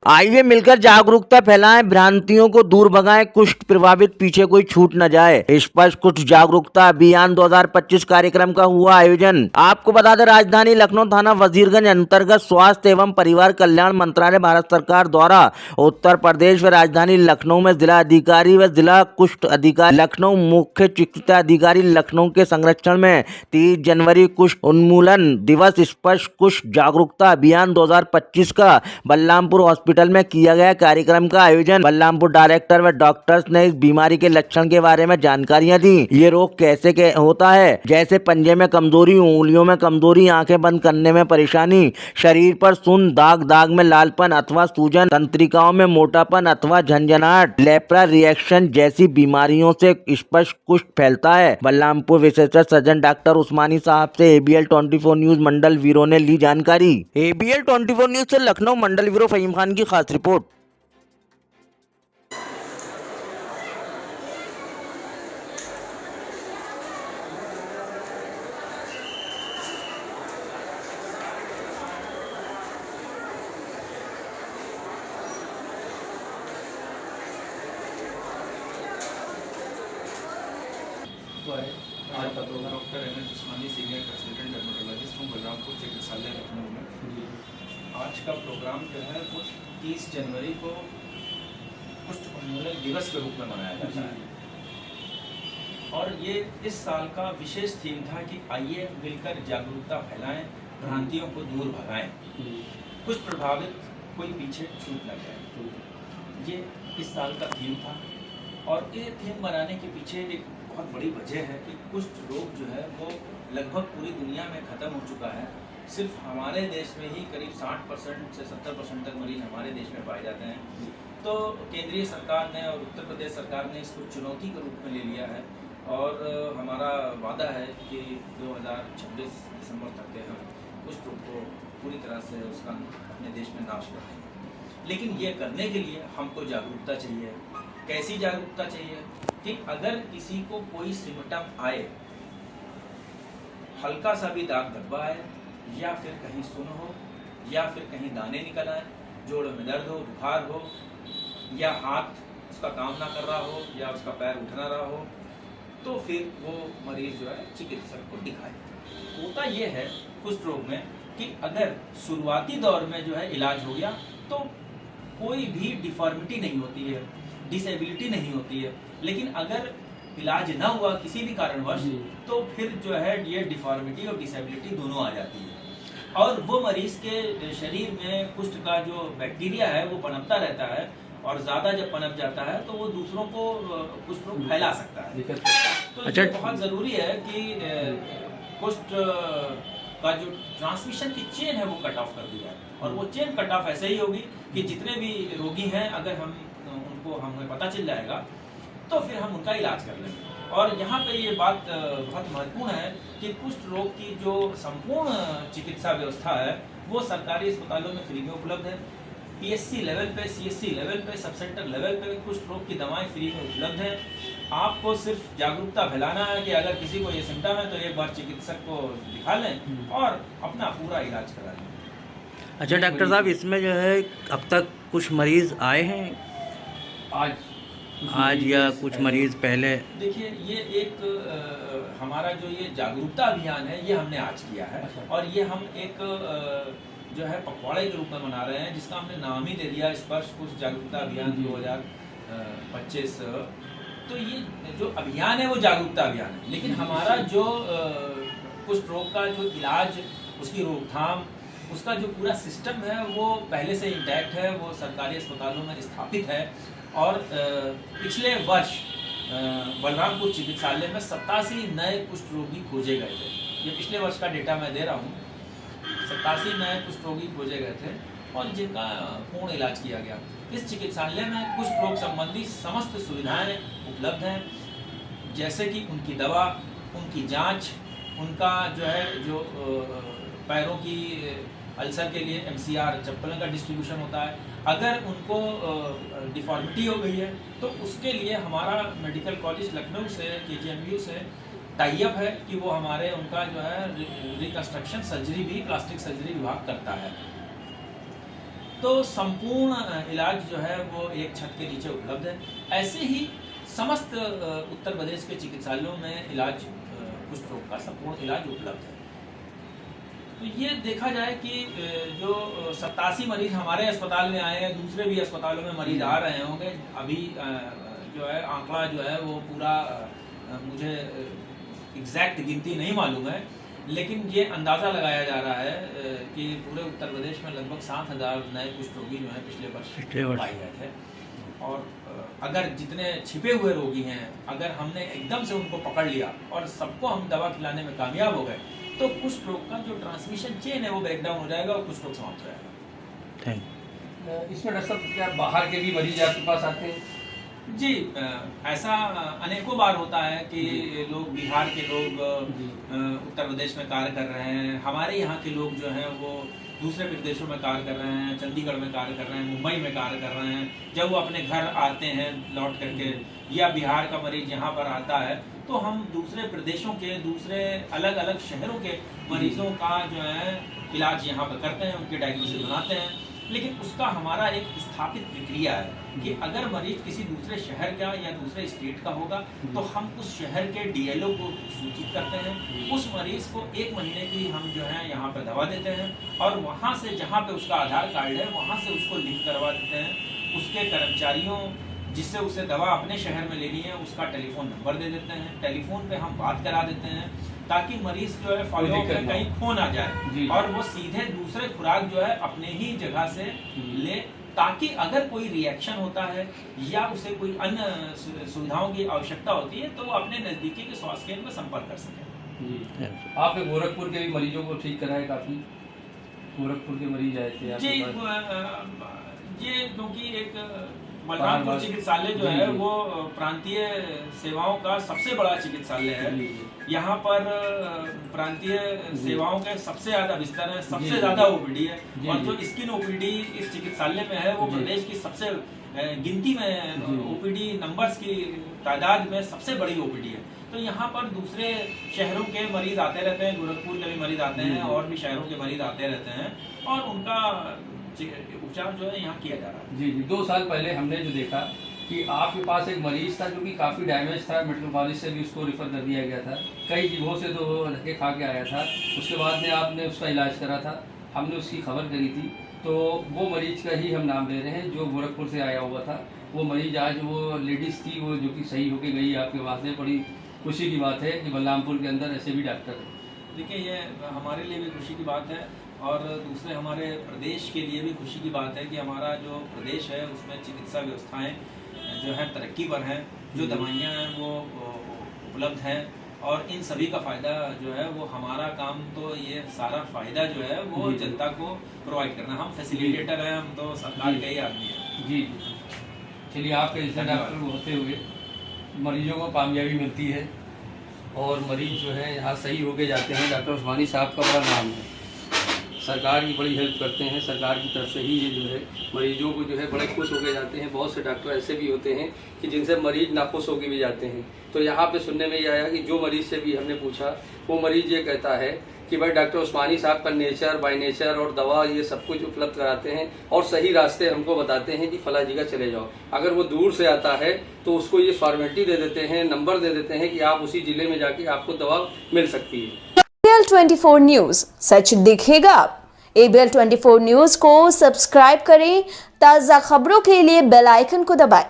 आइए मिलकर जागरूकता फैलाएं, भ्रांतियों को दूर भगाएं, कुष्ठ प्रभावित पीछे कोई छूट न जाए। स्पर्श कुष्ठ जागरूकता अभियान 2025 कार्यक्रम का हुआ आयोजन। आपको बता दें, राजधानी लखनऊ थाना वजीरगंज अंतर्गत स्वास्थ्य एवं परिवार कल्याण मंत्रालय भारत सरकार द्वारा उत्तर प्रदेश व राजधानी लखनऊ में जिला अधिकारी व जिला कुष्ठ अधिकारी लखनऊ, मुख्य चिकित्सा अधिकारी लखनऊ के संरक्षण में 30 जनवरी कुष्ठ उन्मूलन दिवस स्पर्श कुष्ठ जागरूकता अभियान 2025 का बलरामपुर हॉस्पिटल में किया गया। कार्यक्रम का आयोजन बलरामपुर डायरेक्टर व डॉक्टर्स ने इस बीमारी के लक्षण के बारे में जानकारियां दी। ये रोग कैसे होता है, जैसे पंजे में कमजोरी, उंगलियों में कमजोरी, आंखें बंद करने में परेशानी, शरीर पर सुन्न, दाग में लालपन अथवा सूजन, तंत्रिकाओं में मोटापन अथवा झंझनाहट, लेप्रा रिएक्शन जैसी बीमारियों से स्पर्श कुष्ठ फैलता है। बलरामपुर विशेषज्ञ सर्जन डॉक्टर उस्मानी साहब से ABL 24 न्यूज मंडल ब्यूरो ने ली जानकारी। ABL 24 न्यूज से लखनऊ मंडल ब्यूरो फहीम खान की खास रिपोर्ट। आज का प्रोग्राम डॉक्टर MH उस्मानी, सीनियर कंसल्टेंट डर्मेटोलॉजिस्ट हूँ, बलरामपुर चिकित्सालय लखनऊ में। आज का प्रोग्राम जो है वो 30 जनवरी को कुष्ठ उन्मूलन दिवस के रूप में मनाया जाता है और ये इस साल का विशेष थीम था कि आइए मिलकर जागरूकता फैलाएं, भ्रांतियों को दूर भगाएं, कुष्ठ प्रभावित कोई पीछे छूट न जाए। ये इस साल का थीम था और ये थीम बनाने के पीछे एक बहुत बड़ी वजह है कि कुष्ठ रोग जो है वो लगभग पूरी दुनिया में ख़त्म हो चुका है। सिर्फ हमारे देश में ही करीब 60% से 70% तक मरीज हमारे देश में पाए जाते हैं। तो केंद्रीय सरकार ने और उत्तर प्रदेश सरकार ने इसको चुनौती के रूप में ले लिया है और हमारा वादा है कि 2026 दिसंबर तक के हम कुष्ठ रोग को पूरी तरह से उसका अपने देश में नाश कर देंगे। लेकिन ये करने के लिए हमको जागरूकता चाहिए। कैसी जागरूकता चाहिए कि अगर किसी को कोई सिम्टम आए, हल्का सा भी दाग धब्बा आए या फिर कहीं सुन हो या फिर कहीं दाने निकल आए, जोड़ों में दर्द हो, बुखार हो या हाथ उसका काम ना कर रहा हो या उसका पैर उठ ना रहा हो, तो फिर वो मरीज जो है चिकित्सक को दिखाए। होता ये है कुष्ठ रोग में कि अगर शुरुआती दौर में जो है इलाज हो गया तो कोई भी डिफॉर्मिटी नहीं होती है, डिसेबिलिटी नहीं होती है। लेकिन अगर इलाज ना हुआ किसी भी कारणवश तो फिर जो है ये डिफॉर्मिटी और डिसेबिलिटी दोनों आ जाती है और वो मरीज के शरीर में कुष्ठ का जो बैक्टीरिया है वो पनपता रहता है और ज़्यादा जब पनप जाता है तो वो दूसरों को कुष्ठ रोग फैला सकता है। तो अच्छा, बहुत ज़रूरी है कि कुष्ठ का जो ट्रांसमिशन की चेन है वो कट ऑफ कर दिया है और वो चेन कट ऑफ ऐसे ही होगी कि जितने भी रोगी हैं अगर उनको हमें पता चल जाएगा तो फिर हम उनका इलाज कर लेंगे। और यहाँ पे ये बात बहुत महत्वपूर्ण है कि कुष्ठ रोग की जो संपूर्ण चिकित्सा व्यवस्था है वो सरकारी अस्पतालों में फ्री में उपलब्ध है। PSC लेवल पे, CSC लेवल पे, सब सेंटर लेवल पे कुष्ठ रोग की दवाएं फ्री में उपलब्ध है। आपको सिर्फ जागरूकता फैलाना है कि अगर किसी को ये सिम्टम है तो एक बार चिकित्सक को दिखा लें और अपना पूरा इलाज करा लें। अच्छा डॉक्टर साहब, इसमें जो है अब तक कुछ मरीज आए हैं आज या कुछ मरीज पहले? देखिए, ये एक हमारा जो ये जागरूकता अभियान है ये हमने आज किया है और ये हम एक जो है पखवाड़े के रूप में मना रहे हैं जिसका हमने नाम ही दे दिया स्पर्श कुष्ठ जागरूकता अभियान 2025। तो ये जो अभियान है वो जागरूकता अभियान है, लेकिन हमारा जो कुष्ठ रोग का जो इलाज, उसकी रोकथाम, उसका जो पूरा सिस्टम है वो पहले से इंटैक्ट है, वो सरकारी अस्पतालों में स्थापित है। और पिछले वर्ष बलरामपुर चिकित्सालय में 87 नए कुष्ठ रोगी खोजे गए थे। ये पिछले वर्ष का डेटा मैं दे रहा हूँ। 87 नए कुष्ठ रोगी खोजे गए थे और जिनका पूर्ण इलाज किया गया। इस चिकित्सालय में कुष्ठ रोग संबंधी समस्त सुविधाएं उपलब्ध हैं, जैसे कि उनकी दवा, उनकी जांच, उनका जो है जो पैरों की अल्सर के लिए MCR चप्पलों का डिस्ट्रीब्यूशन होता है। अगर उनको डिफॉर्मिटी हो गई है तो उसके लिए हमारा मेडिकल कॉलेज लखनऊ से, KGMU से टाई अप है कि वो हमारे उनका जो है रिकंस्ट्रक्शन सर्जरी भी प्लास्टिक सर्जरी विभाग करता है। तो संपूर्ण इलाज जो है वो एक छत के नीचे उपलब्ध है। ऐसे ही समस्त उत्तर प्रदेश के चिकित्सालयों में इलाज कुष्ठ रोग का संपूर्ण इलाज उपलब्ध है। तो ये देखा जाए कि जो 87 मरीज हमारे अस्पताल में आए हैं, दूसरे भी अस्पतालों में मरीज आ रहे होंगे। अभी जो है आंकड़ा जो है वो पूरा मुझे एग्जैक्ट गिनती नहीं मालूम है, लेकिन ये अंदाज़ा लगाया जा रहा है कि पूरे उत्तर प्रदेश में लगभग 7,000 नए कुष्ठ रोगी जो हैं पिछले वर्ष पाए गए थे। और अगर जितने छिपे हुए रोगी हैं, अगर हमने एकदम से उनको पकड़ लिया और सबको हम दवा खिलाने में कामयाब हो गए, तो कुष्ठ रोग का जो ट्रांसमिशन चेन है वो ब्रेक डाउन हो जाएगा और कुष्ठ रोग समाप्त हो जाएगा। इसमें डॉक्टर साहब क्या बाहर के भी मरीज आपके पास आते हैं? जी, ऐसा अनेकों बार होता है कि लोग बिहार के लोग उत्तर प्रदेश में कार्य कर रहे हैं, हमारे यहाँ के लोग जो हैं वो दूसरे प्रदेशों में कार्य कर रहे हैं, चंडीगढ़ में कार्य कर रहे हैं, मुंबई में कार्य कर रहे हैं। जब वो अपने घर आते हैं लौट करके, या बिहार का मरीज यहाँ पर आता है, तो हम दूसरे प्रदेशों के, दूसरे अलग अलग शहरों के मरीजों का जो है इलाज यहाँ पर करते हैं, उनके डायग्नोसिस बनाते हैं। लेकिन उसका हमारा एक स्थापित प्रक्रिया है कि अगर मरीज किसी दूसरे शहर का या दूसरे स्टेट का होगा, तो हम उस शहर के डीएलओ को सूचित करते हैं। उस मरीज को 1 महीने की हम जो है यहाँ पर दवा देते हैं, और वहाँ से जहाँ पे उसका आधार कार्ड है वहाँ से उसको लिंक करवा देते हैं। उसके कर्मचारियों जिससे उसे दवा अपने शहर में लेनी है उसका टेलीफोन नंबर दे देते हैं, टेलीफोन पे हम बात करा देते हैं, ताकि मरीज जो है फॉलोअप में कहीं खो ना जाए और वो सीधे दूसरे खुराक जो है अपने ही जगह से ले, ताकि अगर कोई रिएक्शन होता है या उसे कोई अन्य सुविधाओं की आवश्यकता होती है तो वो अपने नज़दीकी के स्वास्थ्य केंद्र में संपर्क कर सकें। आपने गोरखपुर के भी मरीजों को ठीक कराया, काफ़ी गोरखपुर के मरीज आए थे जी। ये क्योंकि एक बलरामपुर चिकित्सालय जो है वो प्रांतीय सेवाओं का सबसे बड़ा चिकित्सालय है। यहाँ पर प्रांतीय सेवाओं के सबसे ज्यादा बिस्तर है, सबसे ज्यादा ओपीडी है, और जो स्किन ओपीडी इस चिकित्सालय में है वो प्रदेश की सबसे गिनती में ओपीडी नंबर्स की तादाद में सबसे बड़ी ओपीडी है। तो यहाँ पर दूसरे शहरों के मरीज आते रहते हैं, गोरखपुर के भी मरीज आते हैं और भी शहरों के मरीज आते रहते हैं, और उनका उपचार जो है यहाँ किया जा रहा है। जी जी। 2 साल पहले हमने जो देखा कि आपके पास एक मरीज था जो कि काफ़ी डैमेज था, मेडिकल कॉलेज से भी उसको रेफर कर दिया गया था, कई जगहों से तो धक्के खा के आया था। उसके बाद में आपने उसका इलाज करा था, हमने उसकी खबर करी थी, तो वो मरीज का ही हम नाम ले रहे हैं जो गोरखपुर से आया हुआ था। वो मरीज आज वो लेडीज़ थी वो जो कि सही होके गई आपके पास से। बड़ी खुशी की बात है कि बलरामपुर के अंदर ऐसे भी डॉक्टर हैं। देखिए, ये हमारे लिए भी खुशी की बात है और दूसरे हमारे प्रदेश के लिए भी खुशी की बात है कि हमारा जो प्रदेश है उसमें चिकित्सा व्यवस्थाएं जो है तरक्की पर हैं, जो दवाइयाँ हैं वो उपलब्ध हैं, और इन सभी का फ़ायदा जो है वो हमारा काम, तो ये सारा फ़ायदा जो है वो जनता को प्रोवाइड करना। हम फैसिलिटेटर हैं, हम तो सरकार के ही आदमी हैं। जी। चलिए, आपके जैसे डॉक्टर होते हुए मरीजों को कामयाबी मिलती है और मरीज जो है यहाँ सही होके जाते हैं। डॉक्टर उस्मानी साहब का बड़ा नाम है, सरकार की बड़ी हेल्प करते हैं। सरकार की तरफ से ही ये जो है मरीजों को जो है बड़े खुश होके जाते हैं। बहुत से डॉक्टर ऐसे भी होते हैं कि जिनसे मरीज नाखुश होके भी जाते हैं। तो यहाँ पे सुनने में ये आया कि जो मरीज से भी हमने पूछा, वो मरीज ये कहता है कि भाई डॉक्टर उस्मानी साहब का नेचर बाय नेचर और दवा ये सब कुछ उपलब्ध कराते हैं और सही रास्ते हमको बताते हैं कि फला जगह चले जाओ। अगर वो दूर से आता है तो उसको ये फॉर्मेलिटी दे देते हैं, नंबर दे देते हैं कि आप उसी जिले में जाके आपको दवा मिल सकती है। ABL 24 न्यूज, सच दिखेगा। ABL 24 न्यूज को सब्सक्राइब करें, ताज़ा खबरों के लिए बेल आइकन को दबाएं।